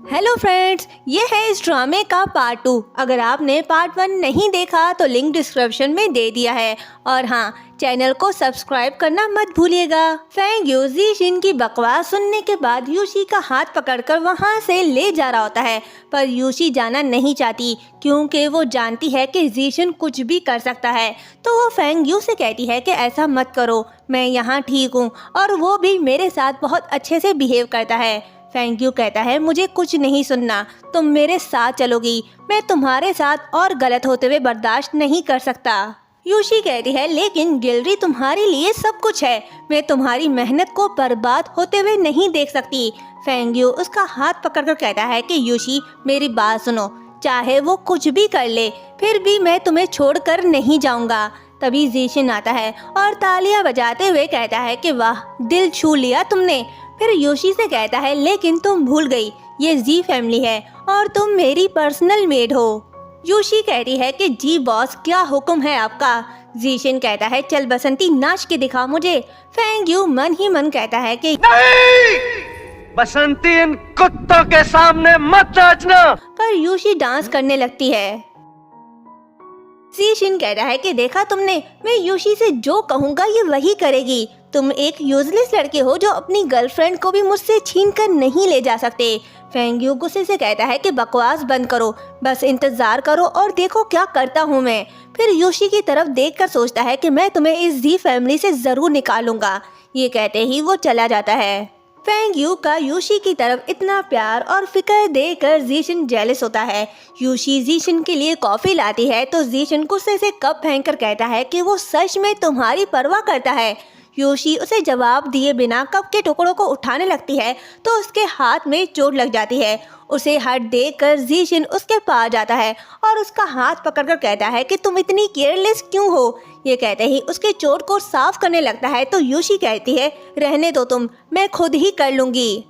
Hello friends, ये है इस ड्रामे का पार्ट 2। अगर आपने पार्ट 1 नहीं देखा तो लिंक डिस्क्रिप्शन में दे दिया है। और हाँ, चैनल को सब्सक्राइब करना मत भूलिएगा। फैंग यू ज़ीशिन की बकवास सुनने के बाद यूशी का हाथ पकड़कर वहाँ से ले जा रहा होता है, पर यूशी जाना नहीं चाहती क्योंकि वो जानती है कि ज़ीशिन कुछ भी कर सकता है। तो वो फैंग यू से कहती है कि ऐसा मत करो, मैं यहाँ ठीक हूँ और वो भी मेरे साथ बहुत अच्छे से बिहेव करता है। फैंग यू कहता है मुझे कुछ नहीं सुनना, तुम मेरे साथ चलोगी, मैं तुम्हारे साथ और गलत होते हुए बर्दाश्त नहीं कर सकता। यूशी कहती है लेकिन गिलरी तुम्हारे लिए सब कुछ है, मैं तुम्हारी मेहनत को बर्बाद होते हुए नहीं देख सकती। फैंग यू उसका हाथ पकड़कर कहता है कि यूशी मेरी बात सुनो, चाहे वो कुछ भी कर ले फिर भी मैं तुम्हें छोड़कर नहीं जाऊंगा। तभी ज़ीशिन आता है और तालियां बजाते हुए कहता है कि वाह, दिल छू लिया तुमने। फिर यूशी से कहता है लेकिन तुम भूल गई, ये जी फैमिली है और तुम मेरी पर्सनल मेड हो। यूशी कहती है कि जी बॉस, क्या हुक्म है आपका। ज़ीशिन कहता है चल बसंती, नाच के दिखा मुझे। फैंग यू मन ही मन कहता है कि नहीं, बसंती इन कुत्तों के सामने मत नाचना। पर यूशी डांस करने लगती है। ज़ीशिन कहता है कि देखा तुमने, मैं यूशी से जो कहूँगा ये वही करेगी। तुम एक यूजलेस लड़के हो जो अपनी गर्लफ्रेंड को भी मुझसे छीन कर नहीं ले जा सकते। फैंग यू गुस्से से कहता है कि बकवास बंद करो, बस इंतजार करो और देखो क्या करता हूँ मैं। फिर यूशी की तरफ देखकर सोचता है कि मैं तुम्हें इस जी फैमिली से जरूर निकालूंगा। ये कहते ही वो चला जाता है। फैंग यू का यूशी की तरफ इतना प्यार और फिक्र देखकर ज़ीशिन जेलस होता है। यूशी ज़ीशिन के लिए कॉफी लाती है तो ज़ीशिन गुस्से से कप फेंककर कहता है कि वो सच में तुम्हारी परवाह करता है। यूशी उसे जवाब दिए बिना कप के टुकड़ों को उठाने लगती है तो उसके हाथ में चोट लग जाती है। उसे हट देखकर ज़ीशिन उसके पास जाता है और उसका हाथ पकड़कर कहता है कि तुम इतनी केयरलेस क्यों हो। ये कहते ही उसके चोट को साफ करने लगता है तो यूशी कहती है रहने दो तुम, मैं खुद ही कर लूंगी।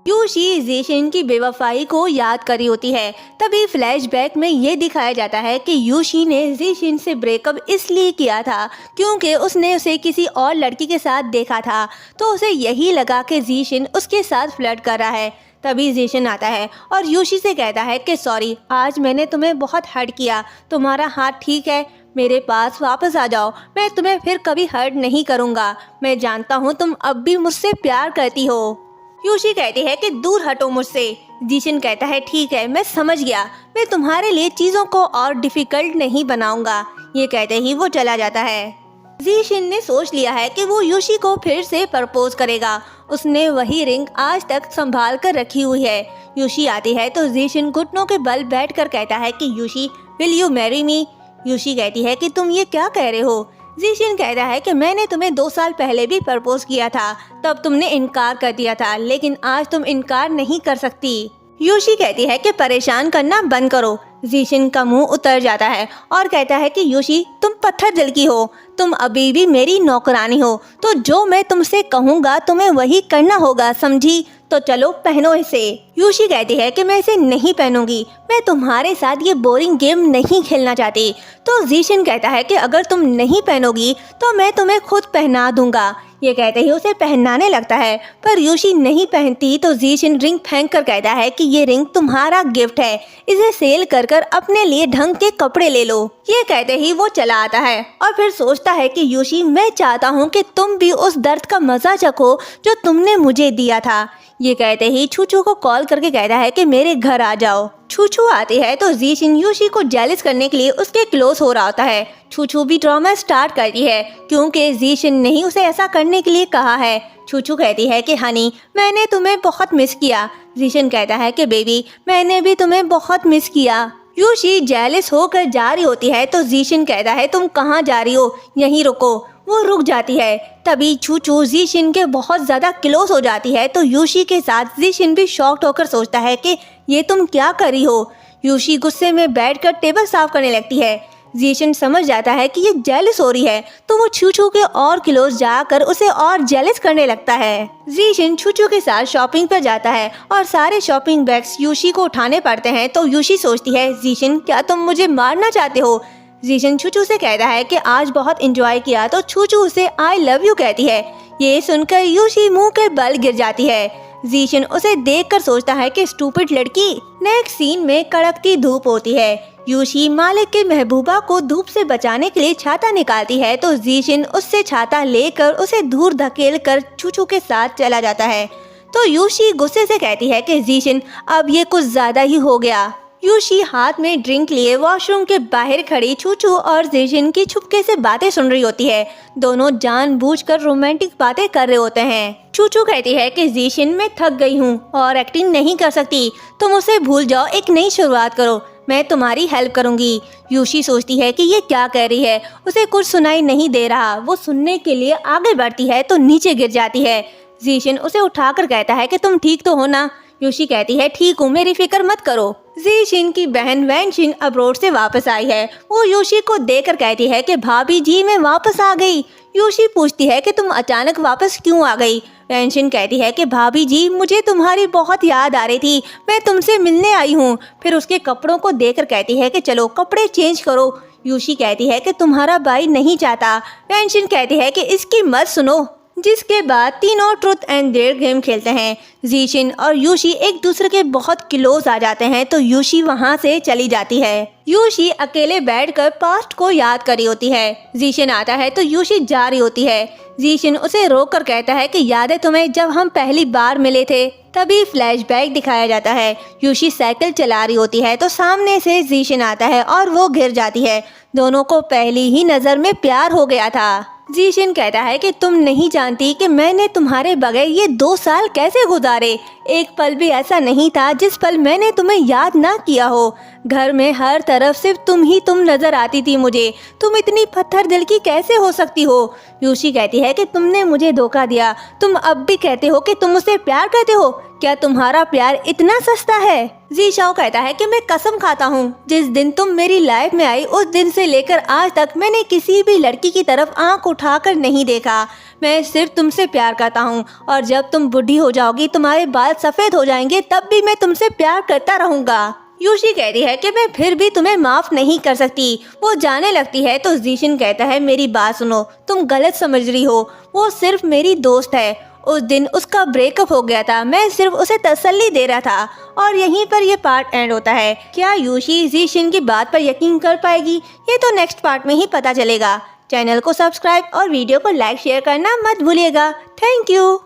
यूशी ज़ीशिन की बेवफाई को याद करी होती है। तभी फ्लैशबैक में ये दिखाया जाता है कि यूशी ने ज़ीशिन से ब्रेकअप इसलिए किया था क्योंकि उसने उसे किसी और लड़की के साथ देखा था, तो उसे यही लगा कि ज़ीशिन उसके साथ फ्लर्ट कर रहा है। तभी ज़ीशिन आता है और यूशी से कहता है कि सॉरी, आज मैंने तुम्हें बहुत हर्ट किया, तुम्हारा हाथ ठीक है, मेरे पास वापस आ जाओ, मैं तुम्हें फिर कभी हर्ट नहीं करूँगा। मैं जानता हूँ तुम अब भी मुझसे प्यार करती हो। यूशी कहती है कि दूर हटो मुझसे। ज़ीशिन कहता है ठीक है, मैं समझ गया, मैं तुम्हारे लिए चीज़ों को और डिफ़िकल्ट नहीं बनाऊंगा। ये कहते ही वो चला जाता है। ज़ीशिन ने सोच लिया है कि वो यूशी को फिर से प्रपोज करेगा। उसने वही रिंग आज तक संभाल कर रखी हुई है। यूशी आती है तो ज़ीशिन घुटनों के बल बैठकर कहता है कि यूशी, विल यू मैरी मी। यूशी कहती है कि तुम ये क्या कह रहे हो। ज़ीशिन कहता है कि मैंने तुम्हें 2 साल पहले भी प्रपोज किया था, तब तुमने इनकार कर दिया था, लेकिन आज तुम इनकार नहीं कर सकती। यूशी कहती है कि परेशान करना बंद करो। ज़ीशिन का मुंह उतर जाता है और कहता है कि यूशी, तुम पत्थर दिल की हो, तुम अभी भी मेरी नौकरानी हो, तो जो मैं तुमसे कहूँगा तुम्हें वही करना होगा, समझी। तो चलो पहनो इसे। यूशी कहती है कि मैं इसे नहीं पहनूंगी, मैं तुम्हारे साथ ये बोरिंग गेम नहीं खेलना चाहती। तो ज़ीशिन कहता है कि अगर तुम नहीं पहनोगी तो मैं तुम्हें खुद पहना दूंगा। ये कहते ही उसे पहनाने लगता है, पर यूशी नहीं पहनती तो ज़ीशिन रिंग फेंक कर कहता है कि ये रिंग तुम्हारा गिफ्ट है, इसे सेल कर कर अपने लिए ढंग के कपड़े ले लो। ये कहते ही वो चला आता है और फिर सोचता है कि यूशी, मैं चाहता हूँ कि तुम भी उस दर्द का मजा चखो जो तुमने मुझे दिया था। ये कहते ही छूछू को कॉल करके कहता है कि मेरे घर आ जाओ। छूछू आती है तो ज़ीशिन यूशी को जेलस करने के लिए उसके क्लोज हो रहा होता है। छूछू भी ड्रामा स्टार्ट करती है क्योंकि ज़ीशिन ने ही उसे ऐसा करने के लिए कहा है। छूछू कहती है कि हनी, मैंने तुम्हें बहुत मिस किया। ज़ीशिन कहता है कि बेबी, मैंने भी तुम्हें बहुत मिस किया। यूशी जेलस होकर जा रही होती है तो ज़ीशिन कहता है तुम कहाँ जा रही हो, यहीं रुको। वो रुक जाती है। तभी छूछू ज़ीशिन के बहुत ज़्यादा क्लोज हो जाती है तो यूशी के साथ ज़ीशिन भी शॉक्ड होकर सोचता है कि ये तुम क्या कर रही हो। यूशी गुस्से में बैठकर टेबल साफ करने लगती है। ज़ीशिन समझ जाता है कि ये जेलस हो रही है तो वो छूछू के और क्लोज जाकर उसे और जेलस करने लगता है। ज़ीशिन छूछू के साथ शॉपिंग पर जाता है और सारे शॉपिंग बैग्स यूशी को उठाने पड़ते हैं तो यूशी सोचती है ज़ीशिन, क्या तुम मुझे मारना चाहते हो। ज़ीशिन छूछू से कहता है कि आज बहुत एंजॉय किया तो छूछू उसे आई लव यू कहती है। ये सुनकर यूशी मुंह के बल गिर जाती है। जीशन उसे देखकर सोचता है कि स्टूपिड लड़की। नेक्स्ट सीन में कड़कती धूप होती है। यूशी मालिक के महबूबा को धूप से बचाने के लिए छाता निकालती है तो जीशन उससे छाता लेकर उसे दूर धकेल कर चूचू के साथ चला जाता है। तो यूशी गुस्से से कहती है कि जीशन अब ये कुछ ज्यादा ही हो गया। यूशी हाथ में ड्रिंक लिए वॉशरूम के बाहर खड़ी चूचू और जीशन की छुपके से बातें सुन रही होती है। दोनों जानबूझकर रोमांटिक बातें कर रहे होते हैं। चूचू कहती है कि जीशन मैं थक गई हूँ और एक्टिंग नहीं कर सकती, तुम उसे भूल जाओ, एक नई शुरुआत करो, मैं तुम्हारी हेल्प करूंगी। यूशी सोचती है कि ये क्या कह रही है, उसे कुछ सुनाई नहीं दे रहा। वो सुनने के लिए आगे बढ़ती है तो नीचे गिर जाती है। जीशन उसे उठाकर कहता है कि तुम ठीक तो हो ना। यूशी कहती है ठीक हूँ, मेरी फिक्र मत करो। जीशिन की बहन वैनशिन अब्रोड से वापस आई है। वो यूशी को देखकर कहती है कि भाभी जी मैं वापस आ गई। यूशी पूछती है कि तुम अचानक वापस क्यों आ गई। वैनशिन कहती है कि भाभी जी मुझे तुम्हारी बहुत याद आ रही थी, मैं तुमसे मिलने आई हूँ। फिर उसके कपड़ों को देखकर कहती है कि चलो कपड़े चेंज करो। यूशी कहती है कि तुम्हारा भाई नहीं चाहता। वैनशिन कहती है कि इसकी मत सुनो। जिसके बाद तीनों ट्रुथ एंड डेयर गेम खेलते हैं। जीशिन और यूशी एक दूसरे के बहुत क्लोज आ जाते हैं तो यूशी वहां से चली जाती है। यूशी अकेले बैठकर पास्ट को याद कर रही होती है। जीशिन आता है तो यूशी जा रही होती है। जीशिन उसे रोककर कहता है कि याद है तुम्हें जब हम पहली बार मिले थे। तभी फ्लैशबैक दिखाया जाता है। यूशी साइकिल चला रही होती है तो सामने से जीशिन आता है और वो गिर जाती है। दोनों को पहली ही नजर में प्यार हो गया था। जीशिन कहता है कि तुम नहीं जानती कि मैंने तुम्हारे बगैर ये 2 साल कैसे गुजारे। एक पल भी ऐसा नहीं था जिस पल मैंने तुम्हें याद ना किया हो। घर में हर तरफ सिर्फ तुम नजर आती थी मुझे। तुम इतनी पत्थर दिल की कैसे हो सकती हो। यूशी कहती है कि तुमने मुझे धोखा दिया। तुम अब भी कहते हो कि तुम उसे प्यार करते हो। क्या तुम्हारा प्यार इतना सस्ता है। जीशाओ कहता है कि मैं कसम खाता हूँ जिस दिन तुम मेरी लाइफ में आई उस दिन से लेकर आज तक मैंने किसी भी लड़की की तरफ आंख उठाकर नहीं देखा। मैं सिर्फ तुमसे प्यार करता हूँ और जब तुम बूढ़ी हो जाओगी तुम्हारे बाल सफेद हो जाएंगे तब भी मैं तुमसे प्यार करता रहूंगा। यूशी कहती है कि मैं फिर भी तुम्हें माफ नहीं कर सकती। वो जाने लगती है तो जीशिन कहता है मेरी बात सुनो, तुम गलत समझ रही हो। वो सिर्फ मेरी दोस्त है। उस दिन उसका ब्रेकअप हो गया था, मैं सिर्फ उसे तसल्ली दे रहा था। और यहीं पर ये पार्ट एंड होता है। क्या यूशी जीशिन की बात पर यकीन कर पाएगी, ये तो नेक्स्ट पार्ट में ही पता चलेगा। चैनल को सब्सक्राइब और वीडियो को लाइक शेयर करना मत भूलिएगा। Thank you.